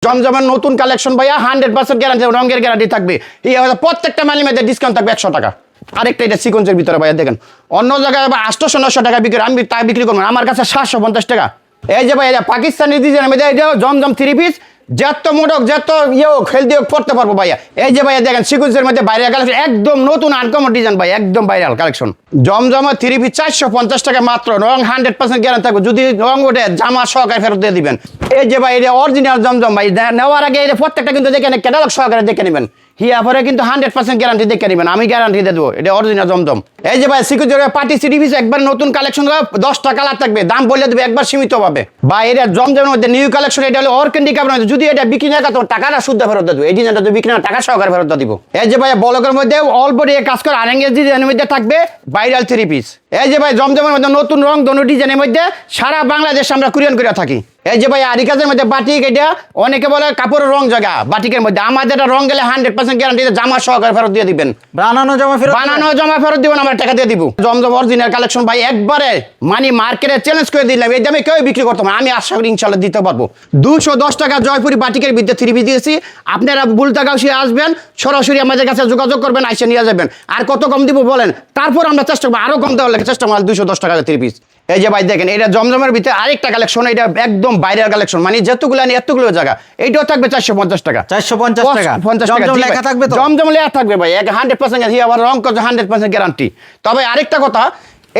জমজমের নতুন কালেকশন ভাইয়া 100% গ্যারান্টি, রঙের গ্যারান্টি থাকবে। এই প্রত্যেকটা মালের মধ্যে ডিসকাউন্ট থাকবে 100 টাকা। আরেকটা এটা সিকোয়েন্সের ভিতরে ভাইয়া দেখেন, অন্য জায়গায় 800-900 টাকা বিক্রি, আমি তাই বিক্রি করবো, আমার কাছে 750 টাকা। এই যে ভাইয়া পাকিস্তানি ডিজাইনের মধ্যে এটা জমজম 3 পিস, যত মোটক যত হোক হেলদি হোক পড়তে পারবো ভাইয়া। এই যে ভাইয়া দেখেন সিকোয়েন্সের মধ্যে ভাইরাল কালেকশন, একদম নতুন আনকমন ডিজাইন ভাই, একদম ভাইরাল কালেকশন। জমজমের 3 পিস 450 টাকা মাত্র, রং 100% গ্যারান্টি থাকবে, যদি রং ওঠে জামা সহকারে ফেরত দিয়ে দিবেন। এই যে ভাই এটা অরিজিনাল জমজম ভাই, নেওয়ার আগে এটা প্রত্যেকটা কিন্তু দেখে ক্যাটালগ সহকারে দেখে নেবেন, হিয়া পরে কিন্তু 100% গ্যারান্টি দেখে নেবেন, আমি গ্যারান্টি দিয়ে দেবো, এটা অরিজিনাল জমজম। এই যে ভাই সিকিউরিটি পার্টি সিটি পিস একবার নতুন কালেকশন, 10টা কালার থাকবে, দাম বলে দেবে একবার সীমিত পাবে ভাই। এটা জমজমের মধ্যে নিউ কালেকশন, এটা হলো অর্কেন্ডি কাপড়, যদি এটা বিক্রি না করতে টাকাটা শুদ্ধ ফেরত দেবো, এই ডিজাইনটা যদি বিক্রি না টাকা সহকারে ফেরত দিব। এই যে ভাই বলকের মধ্যে অল্প দিয়ে কাজ করে আরেঙ্গের ডিজাইনের মধ্যে থাকবে ভাইরাল 3 পিস। এই যে ভাই জমজমের মধ্যে নতুন রং দোনো ডিজাইনের মধ্যে সারা বাংলাদেশ আমরা কুরিয়ান করে থাকি। এই যে ভাই আরি কাজের মধ্যে বাটিক, এটা অনেকে বলে কাপড়ের রং জায়গা বাটিকের মধ্যে, আমাদের রং গেলে 100% গ্যারান্টি, জামা সহকারে ফেরত দিয়ে দিবেন, বানানো জামা ফেরত দিবেন, আমরা টাকা দিয়ে দিব। জমজম অরিজিনাল কালেকশন ভাই, একবারে মানে মার্কেটে চ্যালেঞ্জ করে দিলাম, এই দামে কেউ বিক্রি করতে পারে, আমি আশা করি ইনশাল্লাহ দিতে পারবো। 210 টাকা জয়পুরি বাটিকের বিদ্যা 3 পিস দিয়েছি, আপনারা বুলতাগাউসি আসবেন, সরাসরি আমাদের কাছে যোগাযোগ করবেন, আইসে নিয়ে যাবেন। আর কত কম দিব বলেন, তারপর আমরা চেষ্টা করবো আরো কম দেওয়ার লাগে, চেষ্টা করবো 210 টাকা 3 পিস। এই যে ভাই দেখেন এটা জমজমের ভিতরে আরেকটা কালেকশন, এটা একদম বাইরের কালেকশন, মানে যতগুলো আনি এতগুলো জায়গা, এইটাও থাকবে 450 টাকা। 450 টাকা জমজম লেখা থাকবে, জমজম লেখা থাকবে ভাই, 100% আবার রং করছে 100% গ্যারান্টি। তবে আরেকটা কথা,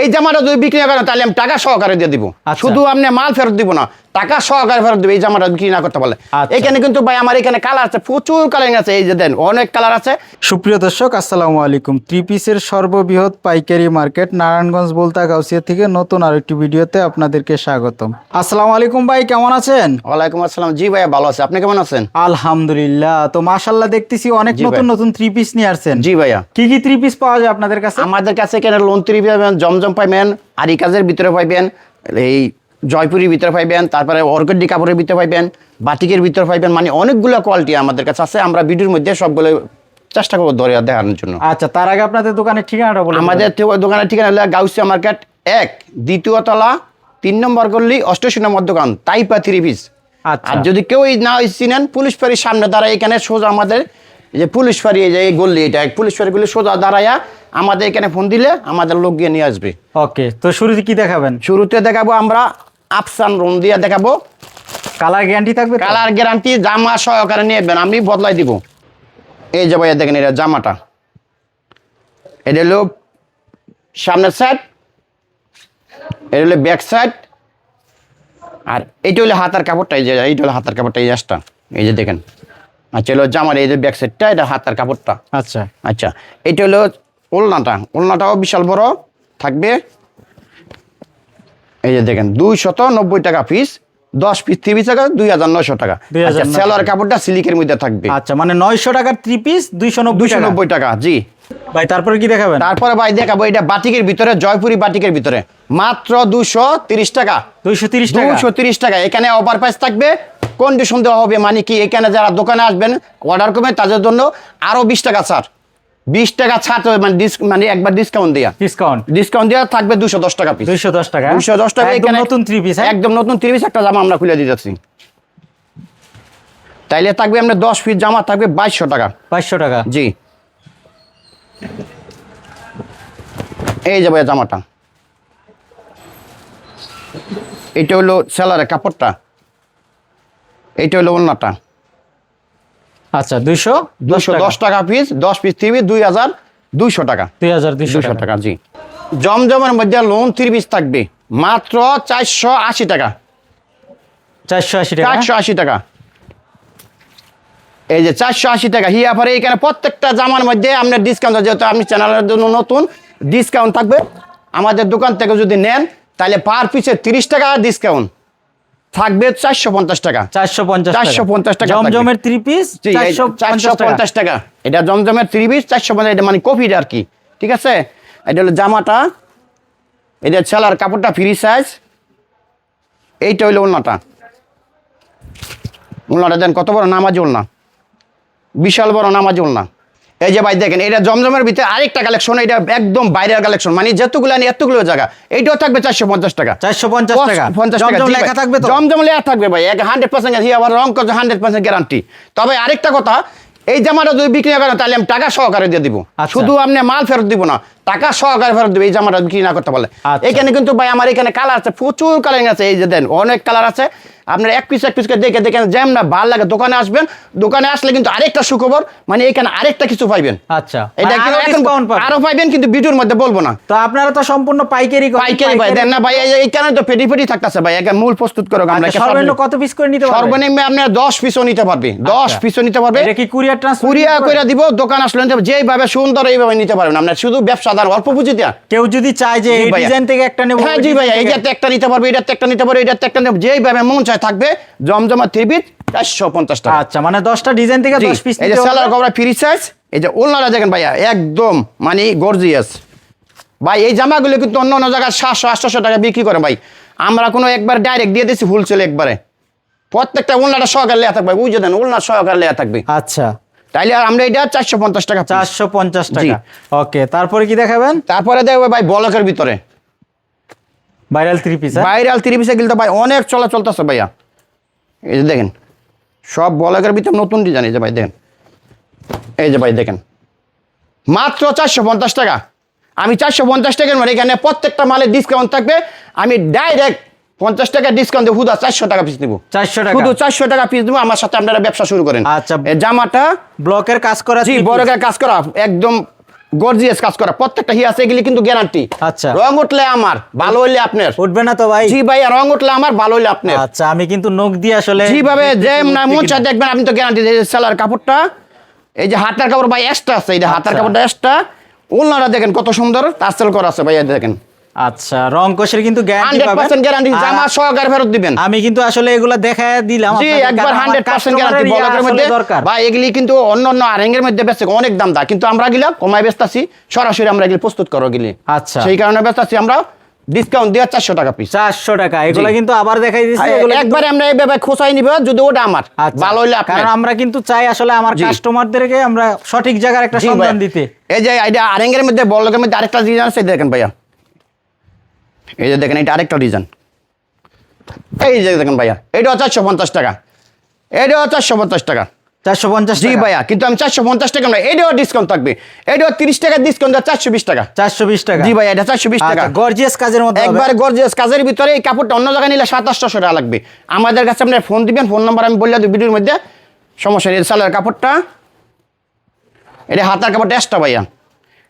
এই জামাটা যদি বিক্রি না করেন তাহলে আমি টাকা সহকারে দিয়ে দিব, শুধু আপনি মাল ফেরত দিব না, টাকা সহকারে ফেরত দিব এই জামাটা বিক্রি না করতে পারলে। এখানে কিন্তু ভাই আমার এখানে কালার আছে, প্রচুর কালারিং আছে, এই যে দেন অনেক কালার আছে। সুপ্রিয় দর্শক আসসালামু আলাইকুম, 3 পিসের সর্ববৃহৎ পাইকারি মার্কেট নারায়ণগঞ্জ বুলতাগাউসিয়া থেকে নতুন আরেকটি ভিডিওতে আপনাদেরকে স্বাগতম। আসসালামু আলাইকুম ভাই, কেমন আছেন? ওয়ালাইকুম আসসালাম, জি ভাই ভালো আছে, আপনি কেমন আছেন? আলহামদুলিল্লাহ। তো মাশাআল্লাহ দেখতেছি অনেক নতুন 3 পিস নিয়ে আসছেন। জি ভাইয়া। কি 3 পিস পাওয়া যায় আপনাদের কাছে? আমাদের কাছে এখানে লোন 3 পাবেন, জমজম পাইবেন, আরি কাজের ভিতরে পাইবেন, এই জয়পুরের ভিতরে পাইবেন, তারপরে অর্কেন্ডি কাপড়ের ভিতরে পাইবেন, বাটিকের ভিতরে পাইবেন, মানে অনেকগুলো কোয়ালিটি আমাদের কাছে আছে। আমরা ভিডিওর মধ্যে সবগুলো চেষ্টা করবো ধরে দেখানোর জন্য। আচ্ছা, তার আগে আপনাদের দোকানের ঠিকানাটা বলুন। আমাদের দোকানের ঠিকানা হলো গাউসিয়া মার্কেট 1, দ্বিতীয় তলা, 3 নম্বর গল্লি, 88 নম্বর দোকান, তাইপা 3 পিস। আর যদি কেউ না চিনেন, পুলিশ ফাঁড়ির সামনে দাঁড়ায়, এখানে সোজা আমাদের যে পুলিশ ফাঁড়ি, এই যে এই গল্লি, এটা পুলিশ ফাঁড়িগুলি সোজা দাঁড়ায়া আমাদের এখানে ফোন দিলে আমাদের লোক গিয়ে নিয়ে আসবে। ওকে, তো শুরুতে কি দেখাবেন? শুরুতে দেখাবো আমরা আফসান রুম দিয়ে দেখাবো। কালার গ্যারান্টি থাকবে? কালার গ্যারান্টি, জামা সহকারে নিয়ে আমি বদলাই দিব। এই যে ভাইয়া দেখেন, এটা জামাটা, এটা হলো সামনের সাইড, এটা হলো ব্যাক সাইড, আর এইটা হলো হাতার কাপড়টা, এই যে এইটা হলো হাতার কাপড়টা, এই আসটা এই যে দেখেন। আচ্ছা, হলো জামার এই যে ব্যাক সাইডটা, এটা হাতার কাপড়টা। আচ্ছা আচ্ছা, এইটা হলো ওলনাটা, ওলনাটাও বিশাল বড় থাকবে। এই যে দেখেন 290 টাকা পিস, 10 পিস 3 পিস টাকা 2900 টাকা। আচ্ছা, সেলোয়ার কাপড়টা সিল্কের মধ্যে থাকবে। আচ্ছা, মানে 900 টাকার 3 পিস 290 টাকা। জি ভাই, তারপরে কি দেখাবেন? তারপরে ভাই দেখাবো এটা বাটিকের ভিতরে, জয়পুরি বাটিকের ভিতরে, মাত্র 230 টাকা। 230 টাকা। এখানে অফার প্রাইস থাকবে, কন্ডিশন দেওয়া হবে, মানে কি এখানে যারা দোকানে আসবেন অর্ডার করবেন তাদের জন্য আরো 20 টাকা ছাড়, 20 টাকা ছাড়, মানে একবার ডিসকাউন্ট দেওয়া থাকবে 210 টাকা পিস। 210 টাকা। এখানে নতুন 3 পিস, একদম নতুন 3 পিস একটা জামা আমরা খুলে দিতেছি। তাইলে থাকবে আমরা 10 পিস জামা থাকবে 2200 টাকা। 2200 টাকা। জি, এই যাবে জামাটা, এটা হলো সেলারের কাপড়টা, এইটা হলো ওন্নাটা। আচ্ছা, 210 টাকা পিস, 10 পিস 3 পিস 2200 টাকা। 2200 টাকা। জি, জমজমের মধ্যে লোন 3 পিস থাকবে মাত্র 480 টাকা। 480 টাকা। এই যে 480 টাকা হিয়া পরে, এখানে প্রত্যেকটা জামার মধ্যে আপনার ডিসকাউন্ট, যেহেতু আপনি চ্যানেলের জন্য নতুন, ডিসকাউন্ট থাকবে। আমাদের দোকান থেকে যদি নেন তাহলে পার পিসে 30 টাকা ডিসকাউন্ট থাকবে, 450 টাকা। 450 টাকা জমজমের 3 পিস 450 টাকা। এটা জমজমের 3 পিস 450, এটা মানে কপিটা আর কি, ঠিক আছে। এটা হলো জামাটা, এটা ছেলার কাপড়টা ফ্রি সাইজ, এইটা হইলো ওলনাটা। ওলনাটা দেন কত বড় নামাজি ওলনা, বিশাল বড় নামাজি ওলনা। এই যে ভাই দেখেন এটা জমজমের ভিতরে আরেকটা কালেকশন, এটা একদম বাইরের কালেকশন, মানে যতগুলো আনি এতগুলো জায়গা, এইটাও থাকবে 450 টাকা। 450 টাকা 50 টাকা জমজম জি লেখা ভাই। থাকবে তো? জমজম লেখা থাকবে ভাই, 100% আবার রং করছে 100% গ্যারান্টি। তবে আরেকটা কথা, এই জামাটা যদি বিক্রি না করেন তাহলে আমি টাকা সহকারে দিয়ে দিব, আচ্ছা। শুধু আপনি মাল ফেরত দিব না, টাকা সহকারে ফেরত দিব এই জামাটা বিক্রি না করতে পারলে। আচ্ছা। এখানে কিন্তু ভাই আমার এখানে কালার আছে, প্রচুর কালারিং আছে, এই যে দেন অনেক কালার আছে। আপনার এক পিস করে দেখে দেখেন যেম না ভালো লাগে দোকানে আসবেন, দোকানে আসলে কিন্তু আরেকটা সুখবর, মানে এখানে আরেকটা কিছু পাইবেন। আচ্ছা এটা মানে কিন্তু আরো এখন discount পাবেন। আরো পাইবেন, কিন্তু ভিডিওর মধ্যে বলবো না। তো আপনারা তো সম্পূর্ণ পাইকারি করেন, পাইকারি ভাই দেন না ভাই, এই কারণে তো পেটি পেটি থাকতেছে ভাই, একে মূল প্রস্তুত করো আমরা। আচ্ছা, সর্বনিম্ন কত পিস করে নিতে পারবেন? সর্বনিম্ন আপনার 10 পিসও নিতে পারবে, 10 পিসও নিতে পারবে। এটা কি কুরিয়ার ট্রান্সফার? কুরিয়ার করে দিব, দোকান আসলে নিতে পারবে, যেইভাবে সুন্দর এইভাবে নিতে পারবেন আপনার, শুধু ব্যবসাদার অল্প পুঁজি দেয়া। কেউ যদি চায় যে জি এই ভাইয়া। ডিজাইন থেকে একটা নেব, হ্যাঁ জি ভাইয়া, এইটাতে একটা নিতে পারবে, এটাতে একটা নিতে পারবে, এটাতে একটা নিতে পারবে, যেইভাবে মন চায় থাকবে। জমজমা 3 পিস 450 টাকা। আচ্ছা মানে 10টা ডিজাইন থেকে 10 পিস এই যে নিতে সেলার হবে। কভার ফ্রি সাইজ, এই যে ওলনাটা দেখেন ভাইয়া একদম মানে গর্জিয়াস ভাই। এই জামাগুলো কিন্তু অন্য অন্য জায়গায় 700-800 টাকা বিক্রি করে ভাই, আমরা কোনো একবার ডাইরেক্ট দিয়ে দিচ্ছি হোলসেল একবারে। প্রত্যেকটা ওলনাটা সহকারে লেয়া থাকবে, বুঝে দেন ওলনা সহকারে লেয়া থাকবে। আচ্ছা তাইলে আর আমরা এটা 450 টাকা piece। 450 জি। টাকা। ওকে, তারপরে কি দেখাবেন? তারপরে দেখবে ভাই বলকের ভিতরে ভাইরাল 3 পিস। ভাইরাল 3 পিসে কিন্তু ভাই অনেক চলতেছে ভাইয়া। এই যে দেখেন সব বলকের ভিতরে নতুন ডিজাইন, এই যে ভাই দেখেন, এই যে ভাই দেখেন মাত্র 450 টাকা। আমি 450 টাকার মানে এখানে প্রত্যেকটা মালের ডিসকাউন্ট থাকবে। আমি ডাইরেক্ট 50 টাকা ডিসকাউন্ট দিয়ে হুদা 400 টাকা পিস নিব, 400 টাকা শুধু 400 টাকা পিস দেবো। আমার সাথে আপনারা ব্যবসা শুরু করেন। আচ্ছা। এই জামাটা ব্লকের কাজ করা জি 3 piece। বড়কার কাজ করা, একদম গর্জিয়াস কাজ করা, প্রত্যেকটা হি আছে, এগুলি কিন্তু গ্যারান্টি। আচ্ছা। রং উঠলে আমার, ভালো হইলে আপনার। উঠবে না তো ভাই? জি ভাই, রং উঠলে আমার, ভালো হইলে আপনার। আচ্ছা, আমি কিন্তু নখ দিয়ে আসলে যেভাবে যে না মন উঠবে চায় কিনা। দেখবেন, আপনি তো গ্যারান্টি। সেলার কাপড়টা, এই যে হাতার কাপড় ভাই এক্সট্রা আছে, এই যে হাতার আচ্ছা। কাপড়টা এক্সট্রা। ওলনাটা দেখেন কত সুন্দর টার্সেল করা আছে ভাই, এই দেখেন আচ্ছা, রং কোষের কিন্তু গ্যারান্টি পাবেন। 100% গ্যারান্টি, জামা সহকারে ফেরত দিবেন। আমি কিন্তু আসলে এগুলা দেখায় দিলাম জি আপনাদের, একবার কারণ আমার 100% customer গ্যারান্টি এর ইয়া বলকের আসলে মধ্যে দরকার। ভাই। এগুলি কিন্তু অন্য অন্য আরেঙ্গের মধ্যে বেচে অনেক দাম দা, কিন্তু আমরা গিলা কমায় বেচতাছি, সরাসরি আমরা এগুলি প্রস্তুত করো গেলি। আচ্ছা। সেই কারণে বেচতাছি আমরা ডিসকাউন্ট দিয়ে 400 টাকা পিস। 400 টাকা। এগুলা জি। কিন্তু আবার দেখাই দিচ্ছি, এগুলা কিন্তু- একবারে আমরা এইভাবে খোঁচাই নিব, যদি ওটা আমার আচ্ছা, ভালো হইলে আপনার। কারণ আমরা কিন্তু চাই আসলে আমার জি। কাস্টমারদেরকে আমরা সঠিক জায়গার একটা জি সন্ধান ভাই। দিতে। এই যে এটা আরেঙ্গের মধ্যে বলকের মধ্যে আরেকটা ডিজাইন আছে, দেখেন ভাইয়া, এই যে দেখেন এটা আরেকটা ডিজাইন, এই যে দেখেন ভাইয়া, এটাও 450 টাকা, এটাও 450 টাকা। 450 জি টাকা। ভাইয়া, কিন্তু আমি 450 টাকা না, এটাও ডিসকাউন্ট থাকবে, এটাও 30 টাকা ডিসকাউন্ট, 420 টাকা। 420 টাকা। জি ভাইয়া, এটা 420 টাকা। গর্জিয়াস কাজের মধ্যে হবে। একবার গর্জিয়াস কাজের ভিতরে। এই কাপড়টা অন্য জায়গায় নিলে 2700 টাকা লাগবে। আমাদের কাছে আপনার ফোন দিবেন, ফোন নাম্বার আমি বললে দিই ভিডিওর মধ্যে, সমস্যা নেই। সালোয়ার কাপড়টা, এটা হাতার কাপড়টা এক্সট্রা ভাইয়া।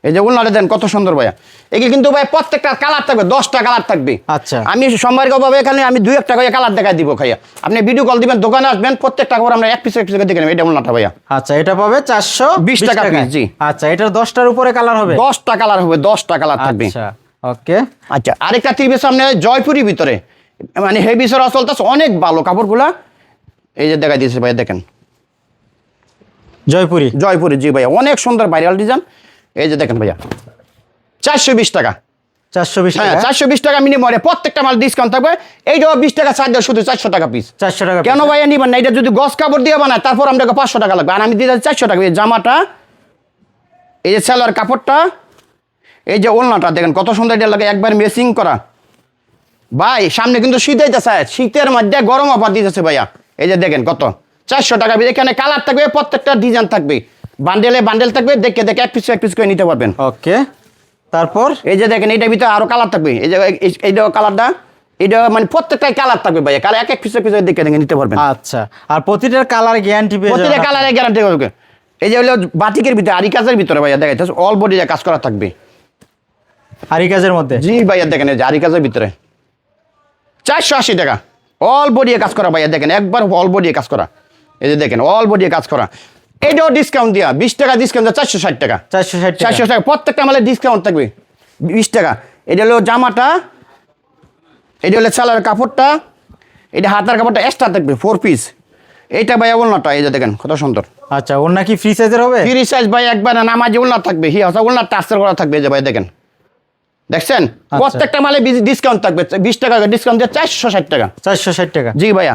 এই যে উন্নাটা দেন কত সুন্দর ভাইয়া। এগুলি কিন্তু ভাই প্রত্যেকটা কালার থাকবে, 10টা কালার থাকবে। আচ্ছা। আমি সম্পর্কভাবে এখানে আমি 2-1 টাকা কালার দেখা দিব খাইয়া। আপনি ভিডিও কল দিবেন, দোকানে আসবেন, প্রত্যেকটা কাপড় আমরা এক পিস দেখে নেবেন। এটা উন্নাটা ভাইয়া আচ্ছা, এটা পাবে 420 টাকা টাকায়। piece, জি। আচ্ছা, এটার 10টার উপরে কালার হবে। 10টা কালার হবে, 10টা কালার থাকবে। আচ্ছা, ওকে। আচ্ছা, আরেকটা ত্রিবের সামনে জয়পুরি ভিতরে, মানে হেভি সরা চলতেছে, অনেক ভালো কাপড়গুলা। এই যে দেখা দিয়েছে ভাইয়া, দেখেন জয়পুরি। জয়পুরি, জি ভাইয়া, অনেক সুন্দর ভাইরাল ডিজাইন। এই যে দেখেন ভাইয়া 420 টাকা। 420 হ্যাঁ, টাকা। 420 টাকা মিনিমাম, প্রত্যেকটা মাল ডিসকাউন্ট থাকবে। এইটাও 20 টাকা ছাড় দেওয়া, শুধু 400 টাকা পিস। 400 টাকা। কেন ভাইয়া নিবেন না? এটা যদি গস কাপড় দিয়ে বানায় তারপর আপনাকে 500 টাকা লাগবে, আর আমি দিয়ে যাচ্ছি 400 টাকা। এই জামাটা, এই যে সেলার কাপড়টা, এই যে ওলনাটা দেখেন কত সুন্দর, এটা লাগে একবার মেসিং করা ভাই। সামনে কিন্তু শীত আইতেছে, শীতের মধ্যে গরম অফার দিতেছে ভাইয়া। এই যে দেখেন কত, 400 টাকা। এখানে কালার থাকবে, প্রত্যেকটা ডিজাইন থাকবে, বান্ডেল থাকবে, দেখে এক পিস করে নিতে পারবেন। ওকে, তারপর এই যে দেখেন এটার ভিতরে আরো কালার থাকবে, এই যে এইটা কালারটা, এটা মানে প্রত্যেকটাই কালার থাকবে ভাইয়া। কালার এক পিস দেখে নিতে পারবেন। আচ্ছা, আর প্রতিটার কালার গ্যারান্টি পেয়ে প্রতিটা যাবেন। কালারের গ্যারান্টি হবে। এই যে হলো বাটিকের ভিতরে, আরি কাজের ভিতরে ভাইয়া, দেখা যাচ্ছে অল বডি কাজ করা থাকবে। আরি কাজের মধ্যে। জি ভাইয়া, দেখেন এই যে আরি কাজের ভিতরে 480 টাকা, অল বডি কাজ করা ভাইয়া। দেখেন একবার অল বডি কাজ করা, এই যে দেখেন অল বডি কাজ করা। এটাও ডিসকাউন্ট দিয়া 20 টাকা ডিসকাউন্ট, 460 টাকা। 460 টাকা। 400 টাকা, প্রত্যেকটা মালের ডিসকাউন্ট থাকবে 20 টাকা। এটা হলো জামাটা, এটা হলো সালোয়ার কাপড়টা, এটা হাতার কাপড়টা এক্সট্রা থাকবে 4 পিস। এইটা ভাইয়া ওলনাটা, এই যে দেখেন কত সুন্দর আচ্ছা, ওর নাকি ফ্রি সাইজের হবে? ফ্রি সাইজ ভাই, একবার নামাজি ওলনা থাকবে, হি হাসা ওলনা টার্সেল করা থাকবে। এই যে ভাই দেখেন, দেখছেন প্রত্যেকটা মালে ডিসকাউন্ট থাকবে, 20 টাকা ডিসকাউন্ট দিয়ে 460 টাকা। 460 টাকা। জি ভাইয়া।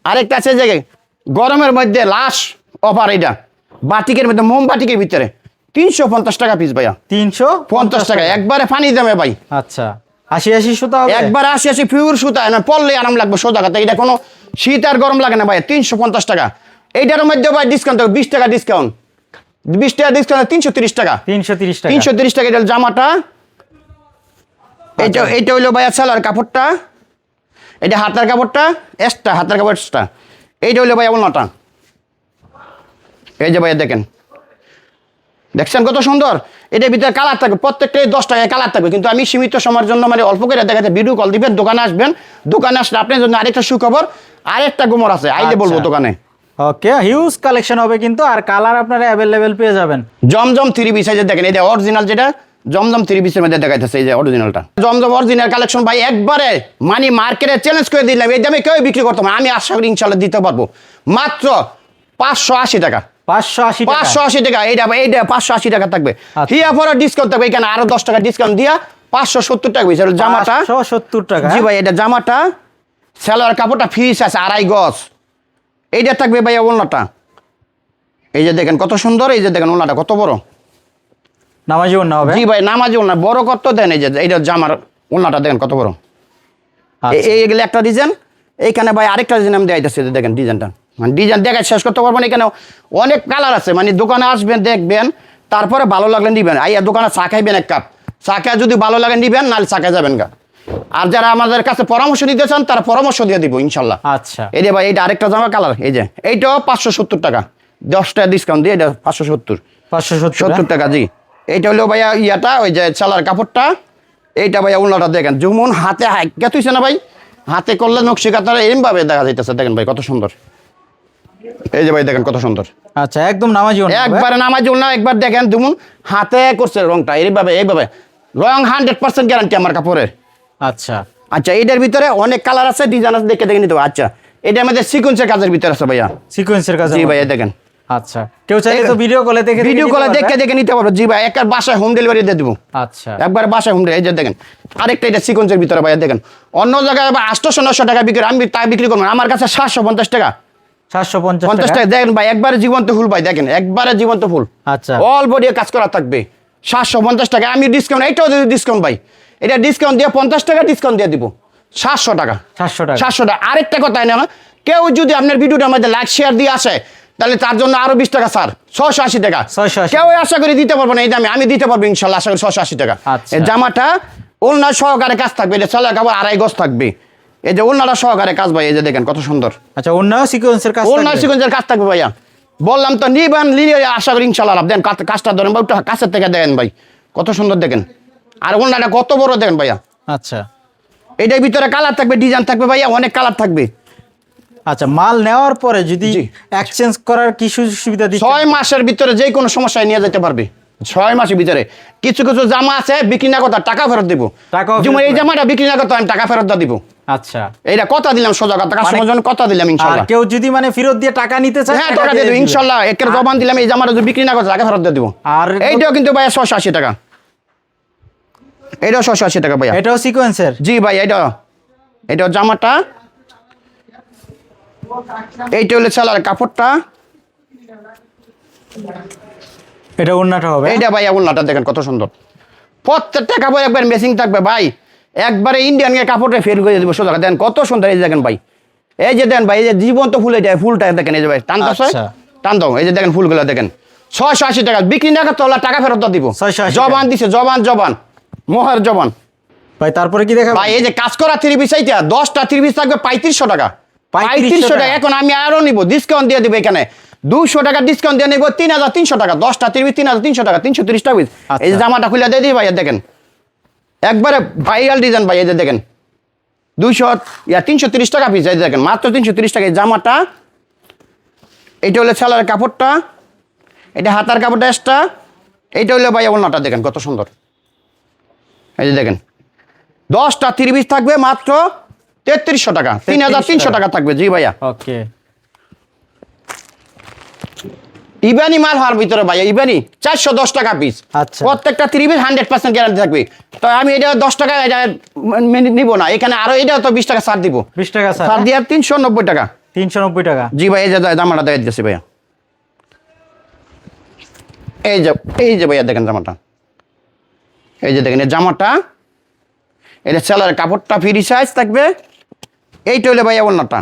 আরেকটা আছে যে গরমের মধ্যে লাস্ট অফার, এটা বাটিকের মধ্যে মোমবাটিকের ভিতরে 350 টাকা পিস ভাইয়া। 350 টাকা একবারে পানি দামে ভাই। আচ্ছা 80 সুতা হবে একবার 80 পিওর সুতা না পরলে আরাম লাগবে সোজা কথা। এটা কোনো শীত আর গরম লাগে না ভাই। 350 টাকা। এইটার মধ্যে ভাই ডিসকাউন্ট 20 টাকা ডিসকাউন্ট, 20 টাকা ডিসকাউন্ট 330 টাকা। 330 টাকা 330 টাকা এটা জামাটা। এটা হইলো ভাইয়া সেলার কাপড়টা, এটা হাতার কাপড়টা এক্সট্রা, হাতার কাপড় এক্সট্রা। এইটা হইলো ভাইয়া ওড়নাটা। এই যে ভাইয়া দেখেন, দেখছেন কত সুন্দর। এটার ভিতরে কালার থাকবে, প্রত্যেকটাই 10 টাকায় কালার থাকবে। কিন্তু আমি সীমিত সময়ের জন্য মানে অল্প করে দেখাতে ভিডিও কল দিবেন, দোকানে আসবেন। দোকানে আসলে আপনার জন্য আরেকটা সুখবর, আরেকটা গোমর আছে, আইলে বলবো দোকানে। ওকে, হিউজ কালেকশন হবে কিন্তু, আর কালার আপনারা অ্যাভেলেবেল পেয়ে যাবেন। জমজম 3 পিস এই যে দেখেন, এটা অরিজিনাল, যেটা জমজম 3 পিসের মধ্যে দেখাইতেছে, এই যে অরিজিনালটা জমজম অরিজিনাল কালেকশন ভাই। একবারে মানে মার্কেটে চ্যালেঞ্জ করে দিলাম, এই দামে কেউ বিক্রি করতে পারে। আমি আশা করি ইনশাল্লাহ দিতে পারবো মাত্র 580 টাকা। 580 টাকা। এইটা 580 টাকা থাকবে। হিয়া পরে ডিসকাউন্ট থাকবে, এখানে আরো 10 টাকা ডিসকাউন্ট দিয়া 570 টাকা হয়েছে জামাটা। 570 টাকা। জি ভাই, এটা জামাটা সেলোয়ার কাপড়টা ফ্রিজ আছে 2.5 গজ। এইটা থাকবে ভাইয়া ওড়নাটা। এই যে দেখেন কত সুন্দর, এই যে দেখেন ওড়নাটা কত বড়, নামাজি ওড়না হবে। জি ভাই নামাজি ওড়না, বড় কত দেন। এই যে এইটা জামার ওড়নাটা দেখেন কত বড়। এইগুলো একটা ডিজাইন। এইখানে ভাই আরেকটা ডিজাইন আমি দেখাইতেছি, দেখেন ডিজাইনটা, মানে ডিজাইন দেখে শেষ করতে পারবো না। এখানে অনেক কালার আছে, মানে দোকানে আসবেন দেখবেন, তারপরে ভালো লাগলে নিবেন। আইয়া দোকানে চা খাইবেন এক কাপ, চা খাই যদি ভালো লাগে নিবেন, নাহলে চা খাই যাবেন গা। আর যারা আমাদের কাছে পরামর্শ নিতে চান তারা পরামর্শ দিয়ে দিব ইনশাল্লাহ। আচ্ছা, এই যে ভাই এইটা আরেকটা জামা কালার, এই যে এইটাও 570 টাকা, 10 টাকা ডিসকাউন্ট দিয়ে এটা 570 টাকা। জি, এইটা হলো ভাইয়া ইয়াটা, ওই যে চালার কাপড়টা। এইটা ভাইয়া উল্লাটা দেখেন, যেমন হাতে হাইকা তুইছে না ভাই, হাতে করলে নকশি কাতার এরমভাবে দেখা যাইতেছে। দেখেন ভাই কত সুন্দর, এই যে ভাই দেখেন কত সুন্দর। আচ্ছা, একদম নামাজি ওড়না, একবারে নামাজি ওড়না। একবার দেখেন যেমন হাতে করছে রংটা এইভাবে, এইভাবে রং 100% গ্যারান্টি আমার কাপড়ের। আচ্ছা আচ্ছা, এটার ভিতরে অনেক কালার আছে, ডিজাইন আছে, দেখে দেখে নিতে হবে। আচ্ছা, এটা আমাদের সিকোয়েন্সের কাজের ভিতরে আছে ভাইয়া, সিকোয়েন্সের কাজ। জি ভাইয়া দেখেন। আচ্ছা, কেউ চাইলে তো ভিডিও কলে দেখে দেখে নিতে পারবো। জি ভাই, একবার বাসায় হোম ডেলিভারি দিয়ে দিব। আচ্ছা, একবার বাসায় হোম ডেলিভারি। এই যে দেখেন আরেকটা, এটা সিকোয়েন্সের ভিতরে ভাইয়া দেখেন। অন্য জায়গায় 800-900 টাকা বিক্রি, আমি তাই বিক্রি করবো না। আমার কাছে 750 টাকা, 750 টাকা। দেখেন ভাই, একবারে জীবন্ত ফুল ভাই, দেখেন একবারে জীবন্ত ফুল। আচ্ছা, অল বডি কাজ করা থাকবে, 750 টাকা। আমি ডিসকাউন্ট, এইটাও যদি ডিসকাউন্ট ভাই, এটা ডিসকাউন্ট দিয়ে 50 টাকা ডিসকাউন্ট দিয়ে দিব, 700 টাকা। 700 টাকা। আরেকটা কথা না, কেউ যদি আপনার ভিডিওটার মধ্যে লাইক শেয়ার দিয়ে আসে, তাহলে তার জন্য আরো 20 টাকা স্যার, 680 টাকা। কেউ আশা করি দিতে পারবো না এই দামে, আমি দিতে পারবো ইনশাল্লাহ, আশা করি 680 টাকা। এই জামাটা ওড়না সহকারে কাজ থাকবে, এটা সেলার কাপড় 2.5 গজ থাকবে। এই যে ওড়নাটা সহকারে কাজ ভাই, এই যে দেখেন কত সুন্দর। আচ্ছা, ওড়নাও সিকোয়েন্সের কাজ, ওড়না সিকোয়েন্সের কাজ থাকবে ভাইয়া। বললাম তো নিবেন, নিয়ে আশা করি ইনশাল্লাহ লাভ। দেন কাজটা ধরেন ভাই, কাছের থেকে দেখেন ভাই কত সুন্দর দেখেন। আর ওড়নাটা কত বড় দেখেন ভাইয়া। আচ্ছা, এটার ভিতরে কালার থাকবে, ডিজাইন থাকবে ভাইয়া, অনেক কালার থাকবে। আচ্ছা, মাল নেওয়ার পরে যদি এক্সচেঞ্জ করার কি সুযোগ সুবিধা দিচ্ছেন? 6 মাসের ভিতরে যে কোনো সমস্যায় নিয়ে যেতে পারবে। 6 মাসের ভিতরে কিছু কিছু জামা আছে বিক্রি না করতে টাকা ফেরত দিব। যেমন এই জামাটা বিক্রি না করতে আমি টাকা ফেরত দিয়ে দিব। আচ্ছা, এইটা কথা দিলাম, সোজা কথা, কাস্টমার জন্য কথা দিলাম ইনশাআল্লাহ। আর কেউ যদি মানে ফেরত দিয়ে টাকা নিতে চায়, হ্যাঁ টাকা দিয়ে দেব ইনশাআল্লাহ। একের জবান দিলাম, এই জামাটা যদি বিক্রি না করতে টাকা ফেরত দিয়ে দিব। আর এইটাও কিন্তু ভাইয়া 680 টাকা, এটাও 680 টাকা ভাইয়া। এটাও সিকোয়েন্সের? জি ভাই, এটাও জামাটা। এইটা হলো সেলার কাপড়টা, এটা ওড়নাটা হবে। এইটা ভাইয়া ওড়নাটা দেখেন কত সুন্দর। প্রত্যেকটা কাপড় একবার মেসিং থাকবে ভাই, একবারে ইন্ডিয়ান কাপড়টা ফের করে দিব সোজা। দেন কত সুন্দর, এই যে দেখেন ভাই, এই যে দেন ভাই, এই যে জীবন্ত ফুল, এটা ফুলটা দেখেন, এই যে ভাই টান দাও, এই যে দেখেন ফুলগুলো দেখেন। 680 টাকা বিক্রি না করতে টাকা ফেরত দিব। জবান দিছে, জবান মোহর জবান ভাই। তারপরে কি দেখা ভাই, এই যে কাজ করা 3 পিস, এইটা 10টা 3 পিস থাকবে 3500 টাকা। 3500 টাকা। এখন আমি আরো নিব, ডিসকাউন্ট দিয়ে দিব। এখানে 200 টাকা ডিসকাউন্ট দিয়ে নেব, 3300 টাকা। 10টা 3 পিস 3300 টাকা, 330 টাকা পিস। এই যে জামাটা খুলে দিয়ে দিই ভাই, দেখেন একবারে ভাইরাল ডিজাইন ভাই, এই যে দেখেন 330 টাকা পিস। এই যে দেখেন মাত্র 330 টাকা এই জামাটা। এইটা হলো সেলার কাপড়টা, এটা হাতার কাপড়টা এক্সট্রা। এইটা হলো ভাই ওড়নাটা দেখেন কত সুন্দর। এই যে দেখেন 10টা 3 পিস থাকবে মাত্র 3300 টাকা, 3300 টাকা থাকবে। জি ভাইয়া। ওকে, ইবানি মাল হওয়ার ভিতরে ভাইয়া, ইবানি 410 টাকা পিস। আচ্ছা, প্রত্যেকটা 3 পিস 100% গ্যারান্টি থাকবে। তো আমি এটা 10 টাকা এটা নিব না, এখানে আরো এটা তো 20 টাকা ছাড় দিব। 20 টাকা ছাড় দিয়ে 390 টাকা। 390 টাকা। জি ভাই, এই যে দামটা দিয়ে দিতেছি ভাইয়া। এই যে ভাইয়া দেখেন জামাটা, এই যে দেখেন এই জামাটা, এটা সেলার কাপড়টা ফ্রি সাইজ থাকবে। এইটা হলে ভাইয়া ওড়নাটা,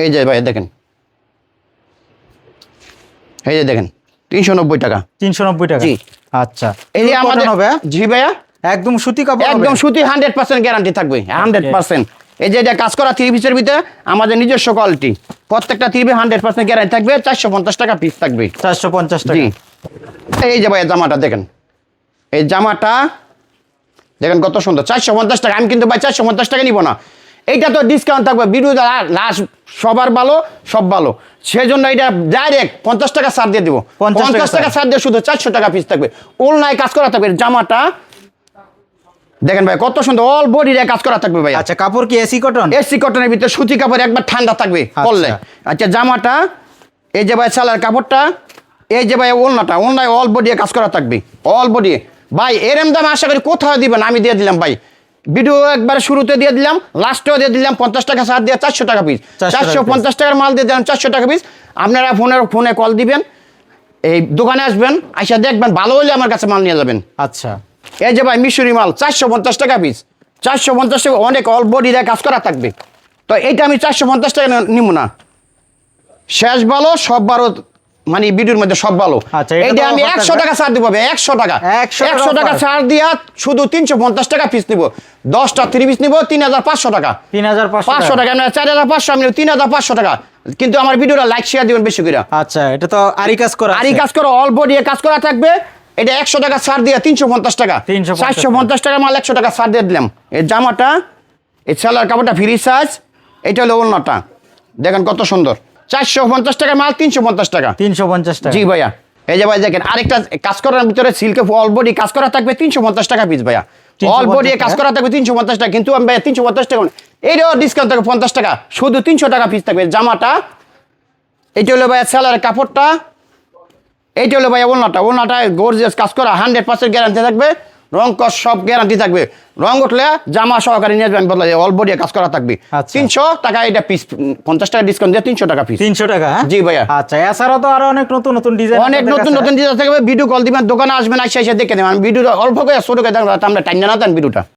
এই যে ভাইয়া দেখেন, এই যে দেখেন 390 টাকা। 390 টাকা। জি। আচ্ছা, এই যে আমাদের হবে জি ভাইয়া, একদম সুতি কাপড় হবে? একদম সুতি 100% গ্যারান্টি থাকবে 100%। এই যে এটা কাজ করা 3 পিসের ভিতরে আমাদের নিজস্ব কোয়ালিটি, প্রত্যেকটা 3 পিস 100% গ্যারান্টি থাকবে। 450 টাকা পিস থাকবে। 450 টাকা। জি। এই যে ভাইয়া জামাটা দেখেন, এই জামাটা দেখেন কত সুন্দর, 450 টাকা। আমি কিন্তু ভাই 450 টাকা নিব না, এইটা তো ডিসকাউন্ট থাকবে। ভিডিও লাস্ট সবার ভালো, সব ভালো, সেজন্য এটা ডাইরেক্ট 50 টাকা ছাড় দিয়ে দিব। 50 টাকা ছাড় দিয়ে শুধু 400 টাকা পিস থাকবে। ওলনায় কাজ করা থাকবে। জামাটা দেখেন ভাই কত সুন্দর, অল বডি রে কাজ করা থাকবে ভাই। আচ্ছা, কাপড় কি এসি কটন? এসি কটনের ভিতরে সুতি কাপড়, একবার ঠান্ডা থাকবে পরলে। আচ্ছা, জামাটা এই যে ভাই সালার কাপড়টা, এই যে ভাই ওলনাটা, ওলনায় অল বডি কাজ করা থাকবে, অল বডি। ভাই এরম দাম আশা করি কোথাও দিবেন, আমি দিয়ে দিলাম ভাই। ভিডিও একবার শুরুতে দিয়ে দিলাম, লাস্টেও দিয়ে দিলাম 50 টাকা ছাড় দিয়ে 400 টাকা পিস। 450 টাকার মাল দিয়ে দিলাম 400 টাকা পিস। আপনারা ফোনে কল দিবেন, এই দোকানে আসবেন, আইসা দেখবেন, ভালো হলে আমার কাছে মাল নিয়ে যাবেন। আচ্ছা, এই যে ভাই মিশরি মাল 450 টাকা পিস। 450 টাকা, অনেক অল বডি রে কাজ করা থাকবে। তো এইটা আমি 450 টাকা নিব না, শেষ ভালো সব ভালো, মানে ভিডিওর মধ্যে সব ভালো। আচ্ছা, এইটা আমি 100 টাকা ছাড় দিব ভাই, 100 টাকা। 100 টাকা ছাড় দিয়া শুধু 350 টাকা পিস নিব। 10টা 3 পিস নিব 3500 টাকা। 3500 টাকা না, 4500 আমি 3500 টাকা। কিন্তু আমার ভিডিওটা লাইক শেয়ার দিবেন বেশি করে। আচ্ছা, এটা তো আরি কাজ করা, আরি কাজ করা, অল বডি কাজ করা থাকবে। এটা 100 টাকা ছাড় দিয়ে 350 টাকা। 450 টাকা মাল 100 টাকা ছাড় দিয়ে দিলাম। এই জামাটা, এই সেলার কাপড়টা ফ্রি সাইজ। এটা হলো ওড়নাটা, দেখেন কত সুন্দর। 450 টাকার মাল 350 টাকা। 350 টাকা। জি ভাইয়া। এই যে ভাই দেখেন আরেকটা কাজ করার ভিতরে সিল্কে অল বডি কাজ করা থাকবে 350 টাকা পিস ভাইয়া। অল বডি কাজ করা থাকবে 350 টাকা। কিন্তু আমি ভাইয়া 350 টাকা, এইটাও ডিসকাউন্ট থাকবে 50 টাকা, শুধু 300 টাকা পিস থাকবে। জামাটা এইটা হলো ভাইয়া সেলার কাপড়টা, এইটা হলো ভাইয়া ওড়নাটা, ওড়নাটা গর্জিয়াস কাজ করা 100% গ্যারান্টি থাকবে। রং কস সব গ্যারান্টি থাকবে। রং উঠলে জামা সহকারে নিয়ে যাবেন, বদলা অল বডি কাজ করা থাকবে। আচ্ছা। 300 টাকা এটা পিস, 50 টাকা ডিসকাউন্ট দিয়ে 300 টাকা পিস। 300 টাকা। জি ভাইয়া। আচ্ছা, এছাড়াও তো আরো অনেক নতুন নতুন ডিজাইন, অনেক নতুন নতুন ডিজাইন থাকবে। ভিডিও কল দিবেন, দোকানে আসবেন, আইসা দেখে নেবেন। আমি ভিডিও অল্প করে ছোট করে দেন, আমরা টাইম না দেন ভিডিওটা।